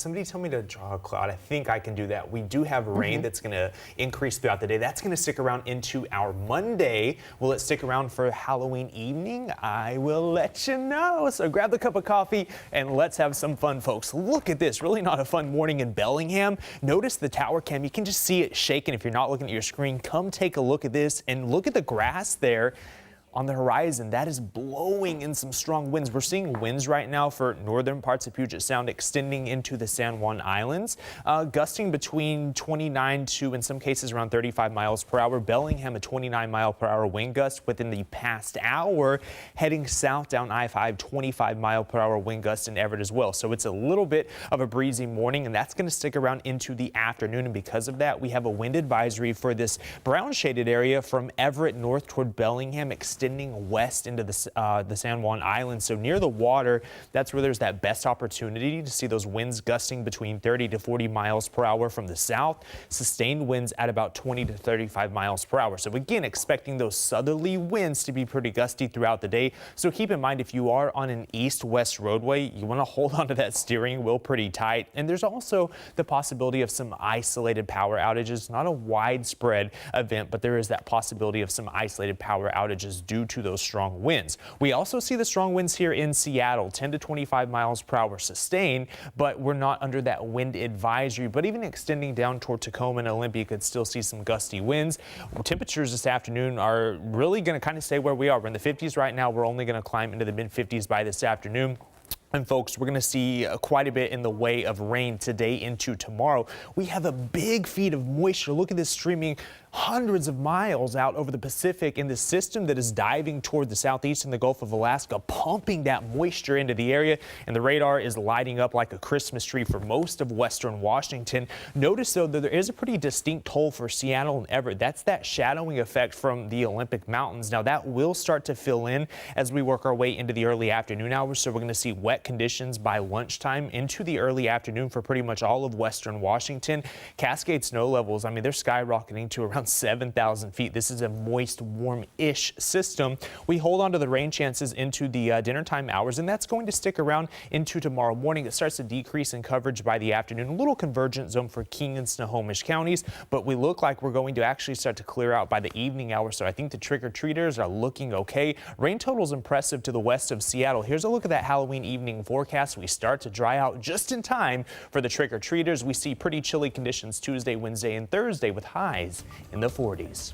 Somebody told me to draw a cloud. I think I can do that. We do have rain that's going to increase throughout the day. That's going to stick around into our Monday. Will it stick around for Halloween evening? I will let you know. So grab a cup of coffee and let's have some fun, folks. Look at this. Really not a fun morning in Bellingham. Notice the tower cam. You can just see it shaking if you're not looking at your screen. Come take a look at this and look at the grass there. On the horizon, that is blowing in some strong winds. We're seeing winds right now for northern parts of Puget Sound extending into the San Juan Islands, gusting between 29 to, in some cases, around 35 miles per hour. Bellingham, a 29-mile-per-hour wind gust within the past hour, heading south down I-5, 25-mile-per-hour wind gust in Everett as well. So it's a little bit of a breezy morning, and that's going to stick around into the afternoon. And because of that, we have a wind advisory for this brown-shaded area from Everett north toward Bellingham, extending west into the San Juan Islands. So near the water, that's where there's that best opportunity to see those winds gusting between 30 to 40 miles per hour from the south, sustained winds at about 20 to 35 miles per hour. So again, expecting those southerly winds to be pretty gusty throughout the day. So keep in mind, if you are on an east-west roadway, you want to hold onto that steering wheel pretty tight. And there's also the possibility of some isolated power outages, not a widespread event, but there is that possibility of some isolated power outages due to those strong winds. We also see the strong winds here in Seattle, 10 to 25 miles per hour sustained, but we're not under that wind advisory. But even extending down toward Tacoma and Olympia, could still see some gusty winds. Temperatures this afternoon are really going to kind of stay where we are. We're in the 50s right now. We're only going to climb into the mid 50s by this afternoon. And folks, we're going to see quite a bit in the way of rain today into tomorrow. We have a big feed of moisture. Look at this streaming hundreds of miles out over the Pacific in the system that is diving toward the southeast in the Gulf of Alaska, pumping that moisture into the area. And the radar is lighting up like a Christmas tree for most of western Washington. Notice, though, that there is a pretty distinct toll for Seattle and Everett. That's that shadowing effect from the Olympic Mountains. Now, that will start to fill in as we work our way into the early afternoon hours. So we're going to see wet conditions by lunchtime into the early afternoon for pretty much all of western Washington. Cascade snow levels, I mean, they're skyrocketing to around 7,000 feet. This is a moist, warm-ish system. We hold on to the rain chances into the dinner time hours, and that's going to stick around into tomorrow morning. It starts to decrease in coverage by the afternoon. A little convergent zone for King and Snohomish counties, but we look like we're going to actually start to clear out by the evening hour. So I think the trick-or-treaters are looking okay. Rain totals impressive to the west of Seattle. Here's a look at that Halloween evening forecast. We start to dry out just in time for the trick-or-treaters. We see pretty chilly conditions Tuesday, Wednesday, and Thursday with highs in the 40s.